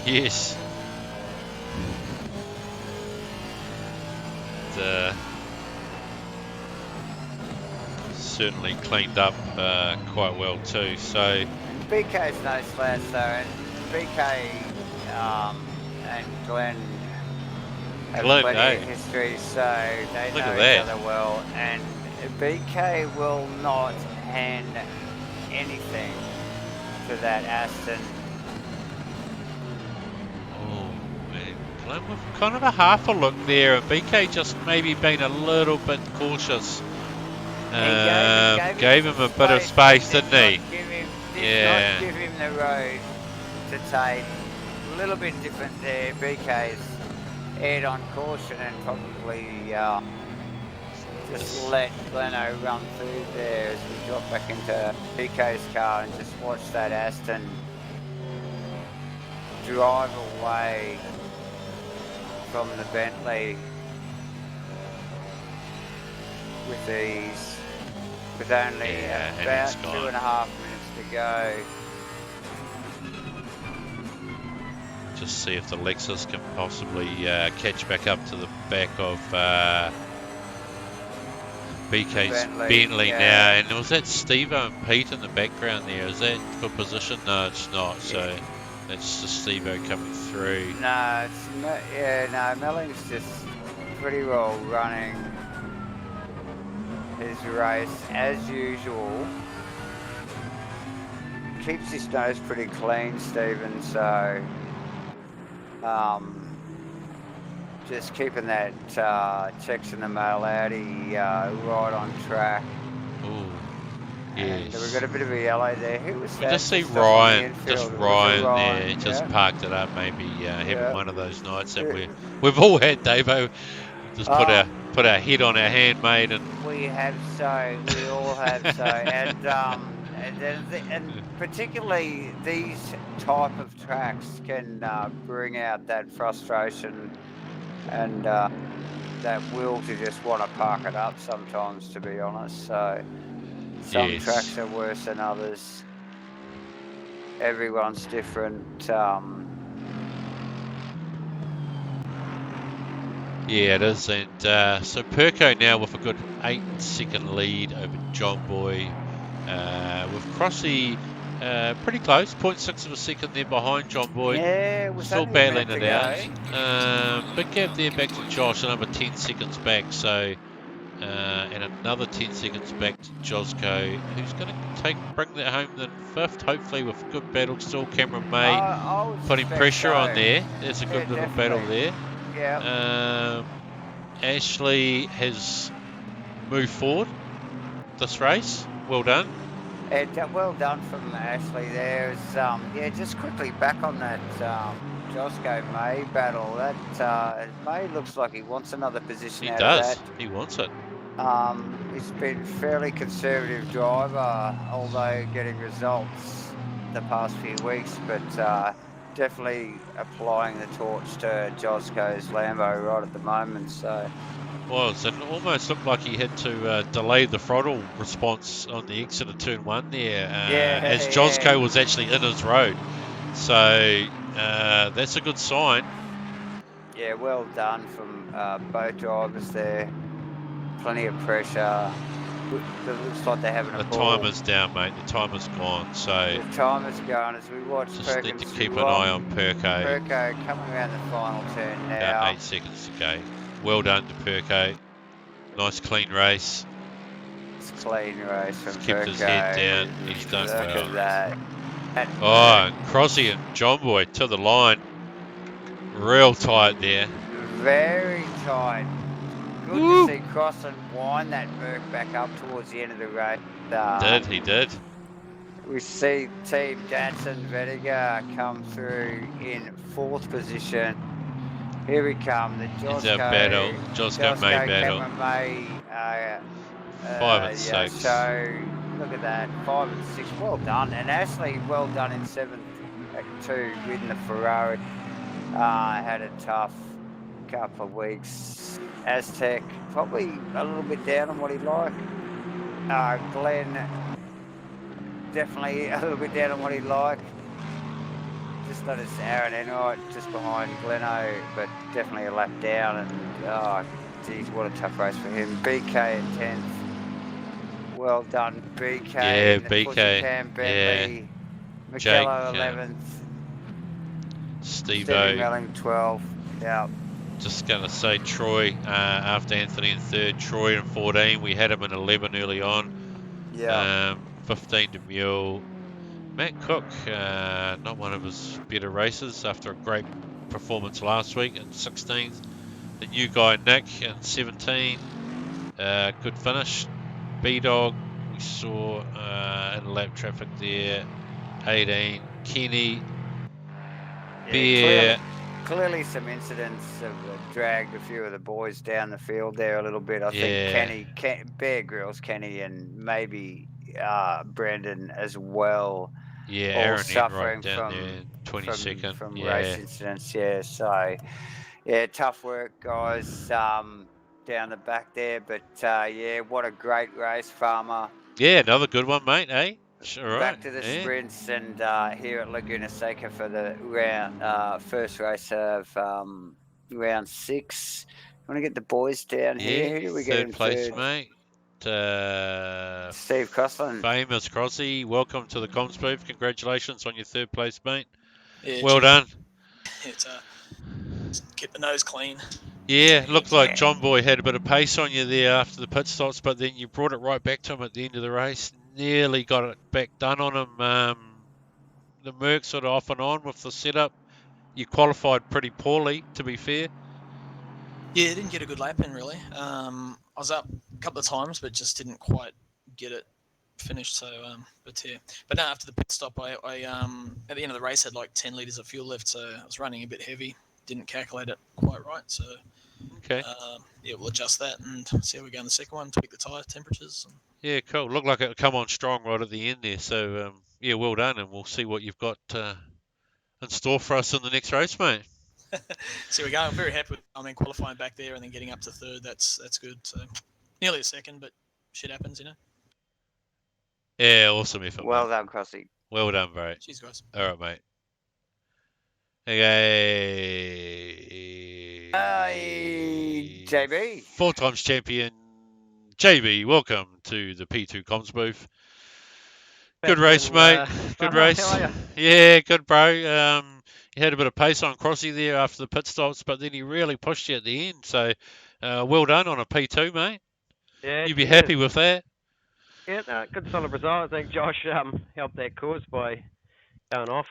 yes. Certainly cleaned up quite well too. So BK's no slouch though, and BK and Glenn have plenty of history, so they know each other well. And BK will not hand anything to that Aston. Glenn with kind of a half a look there, and BK just maybe been a little bit cautious. Gave him a bit of space, didn't he? Did not give him the road to take. A little bit different there. BK's aired on caution and probably just let Gleno run through there as we drop back into BK's car and just watch that Aston drive away from the Bentley with ease, with only about 2.5 minutes to go. Just see if the Lexus can possibly catch back up to the back of BK's Bentley now. And was that Steve-O and Pete in the background there? Is that for position? No, it's not. So that's just Steve-O coming through. No, it's not. Yeah, no, Melling's just pretty well running his race as usual. keeps his nose pretty clean, Stephen. So just keeping that checks in the mail Audi right on track. Ooh, And yes. we've got a bit of a yellow there. Who was I that? just see off on the Ryan, infield? just Was it Ryan there, yeah. just parked it up, maybe having Yeah. one of those nights that we've all had, Davo. Just put our head on our hand, mate, and we have so. We all have so. And particularly these type of tracks can bring out that frustration and that will to just want to park it up sometimes, to be honest. So some yes. tracks are worse than others. Everyone's different. Yeah, it is. And so Perko now with a good 8-second lead over John Boy. With Crossy pretty close, 0.6 of a second there behind John Boy. Yeah, it was Still only a battling minute it to out. Big gap there back to Josh, another 10 seconds back. So, and another 10 seconds back to Josco, who's going to bring that home then fifth, hopefully with good battle still. Cameron May putting pressure on there. There's a good little battle there. Yeah. Ashley has moved forward this race. Well done. Well done from Ashley there. Just quickly back on that Josco May battle. That May looks like he wants another position He out does. of that. He wants it. He's been fairly conservative driver, although getting results the past few weeks, but definitely applying the torch to Josco's Lambo right at the moment. So. Was, and almost looked like he had to delay the throttle response on the exit of turn 1 there, as Josco was actually in his road. So that's a good sign. Yeah, well done from both drivers there. Plenty of pressure. It looks like they're having a ball. The timer's down, mate. The timer's gone. So the timer's gone as we watch just Perkins. need to keep an eye on Perko. Perko coming around the final turn now. About 8 seconds to go. Well done to Perko. Nice clean race. It's a clean race from He's kept Perko. his head down. He's done well. Look at that. Oh, Crossy and John Boy to the line. Real tight there. Very tight. Good to see Crossan wind that Merc back up towards the end of the race. He did. We see Team Datsun Vetiga come through in 4th position. Here we come, the Josco battle. Josco May battle. May, 5 and 6. So look at that, 5 and 6. Well done, and Ashley, well done in 7th too, with the Ferrari. Had a tough couple of weeks. Aztec probably a little bit down on what he'd like. Glenn definitely a little bit down on what he'd like. Just noticed Aaron Enright just behind Gleno, but definitely a lap down. And geez, what a tough race for him. BK at 10th. Well done, BK. Yeah, BK. Bentley. Jake, McKellar 11th. Stevie Melling 12th. Yeah. Just going to say Troy after Anthony in 3rd. Troy in 14. We had him in 11 early on. Yeah. 15 to Mule. Matt Cook, not one of his better races after a great performance last week in 16th. The new guy Nick in 17. Good finish. B-Dog, we saw in the lap traffic there. 18. Kenny. Bear. Clearly some incidents have dragged a few of the boys down the field there a little bit. I think Bear Grylls, Kenny, and maybe Brendan as well. Yeah, all Aaron suffering right down there, 22nd. from race incidents. Yeah, so tough work, guys, down the back there. But what a great race, Farmer. Yeah, another good one, mate. Eh? Sure, Back to the sprints, and here at Laguna Seca for the round first race of round 6. Want to get the boys down here? Who do we get in place, third? mate. Steve Crossland. Famous Crossy. Welcome to the comms booth. Congratulations on your 3rd place, mate. Yeah, well done. It's keep the nose clean. Yeah, looked like John Boy had a bit of pace on you there after the pit stops, but then you brought it right back to him at the end of the race. Nearly got it back done on him. the Merc sort of off and on with the setup. You qualified pretty poorly, to be fair. Yeah, didn't get a good lap in really. I was up a couple of times, but just didn't quite get it finished. So, but yeah. But no, after the pit stop, I at the end of the race had like 10 liters of fuel left, so I was running a bit heavy. Didn't calculate it quite right. So, Okay. yeah, we'll adjust that and see how we go in the second one. Tweak the tyre temperatures. Yeah, cool. Looked like it would come on strong right at the end there. So, yeah, well done, and we'll see what you've got in store for us in the next race, mate. So we go. I'm very happy with. I mean, qualifying back there and then getting up to third. That's good. So nearly a second, but shit happens, you know. Yeah, awesome effort, Well mate. done, Crossy. Well done, bro. Cheers, guys. All right, mate. Okay. Hey, JB. 4 times champion, JB. Welcome to the P2 comms booth. Good race, mate. Good race. How are you? Yeah, good, bro. You had a bit of pace on Crossy there after the pit stops, but then he really pushed you at the end. So, well done on a P2, mate. Yeah, You'd be cheers. happy with that. Yeah, no, good solid result. I think Josh helped that cause by going off,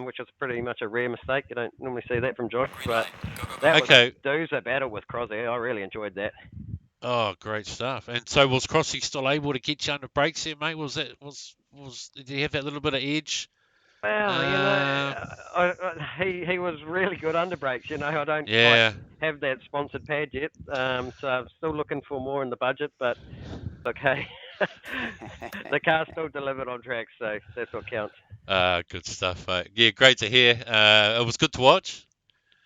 which was pretty much a rare mistake. You don't normally see that from Josh, but that Okay. was a battle with Crosby. I really enjoyed that. Oh, great stuff. And so was Crossy still able to get you under brakes there, mate? Did he have that little bit of edge? Well, you know, he was really good under brakes. You know, I don't Yeah. quite have that sponsored pad yet, so I'm still looking for more in the budget, but okay. The car still delivered on track, so that's what counts. Good stuff, mate. Yeah, great to hear. It was good to watch.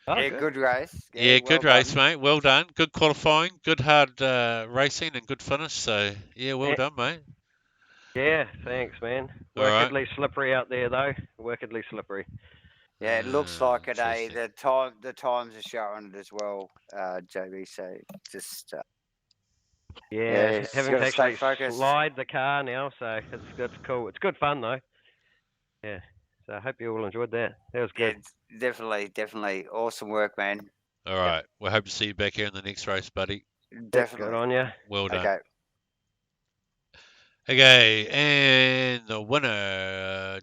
Oh, Yeah, good race. Yeah, well good race, done. mate. Well done. Good qualifying, good hard racing, and good finish. So, yeah, well done, mate. Yeah, thanks, man. All right. Workedly slippery out there, though. Workedly slippery. Yeah, it looks like it. Interesting. The times are showing it as well, JB. So just Yeah, just having gotta to stay actually focused. slide the car now, so it's cool. It's good fun, though. Yeah, so I hope you all enjoyed that. That was good. Yeah, definitely awesome work, man. All right. We hope to see you back here in the next race, buddy. Definitely. Good on you. Well done. Okay. Okay, and the winner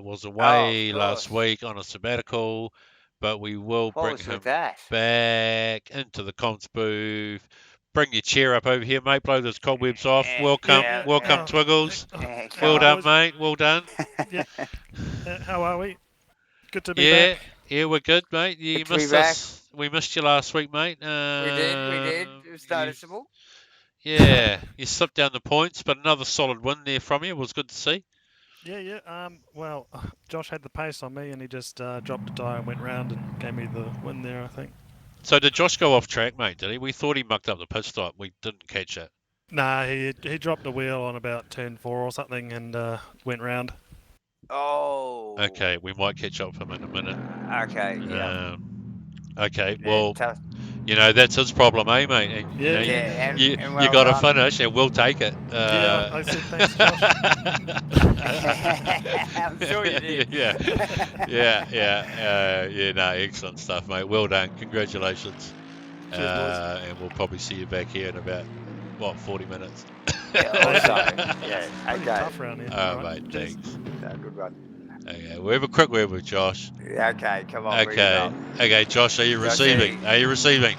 was away last course. week on a sabbatical, but we will bring What was him with that? back into the comms booth. Bring your chair up over here, mate. Blow those cobwebs off. Welcome, yeah, welcome, yeah. Twiggles. Yeah, Well come done, on. mate. Well done. How are we? Good to be Yeah, back. yeah, we're good, mate. You Good to be missed back. us. We missed you last week, mate. We did. It was noticeable. Yeah, you slipped down the points, but another solid win there from you. It was good to see. Yeah. Well, Josh had the pace on me, and he just dropped a tyre and went round and gave me the win there, I think. So did Josh go off track, mate? Did he? We thought he mucked up the pit stop. We didn't catch it. Nah, he dropped a wheel on about turn 4 or something and went round. Oh. Okay, we might catch up with him in a minute. Okay. Yeah. Okay, Yeah, well, tough. you know, that's his problem, eh, mate? And, you know, Yeah, you and well got to done. finish, and we'll take it. Yeah, I said thanks, Josh. I'm sure you did. Yeah, no, excellent stuff, mate. Well done. Congratulations. Cheers, boys. And we'll probably see you back here in about, 40 minutes. Yeah, also, yeah, Pretty okay. tough round here. All All right, mate, cheers. thanks. Good one. Okay, we'll have a quick word with Josh. Okay, come on. bring it Okay, up. okay, Josh, are you Joshy. receiving? Are you receiving?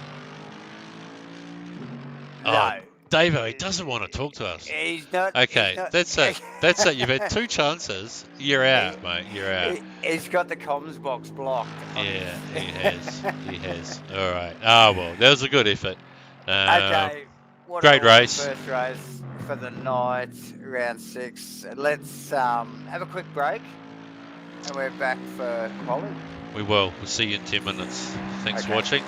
No. Oh, Davo, he doesn't want to talk to us. He's not. Okay, he's not, that's it. That's it. You've had 2 chances. You're out, mate. You're out. He's got the comms box blocked. Yeah, he has. He has. All right. Oh, well, that was a good effort. Okay. What great an race. First race for the night, round 6. Let's have a quick break, and we're back for quali. We will. We'll see you in 10 minutes. Thanks for Okay. watching.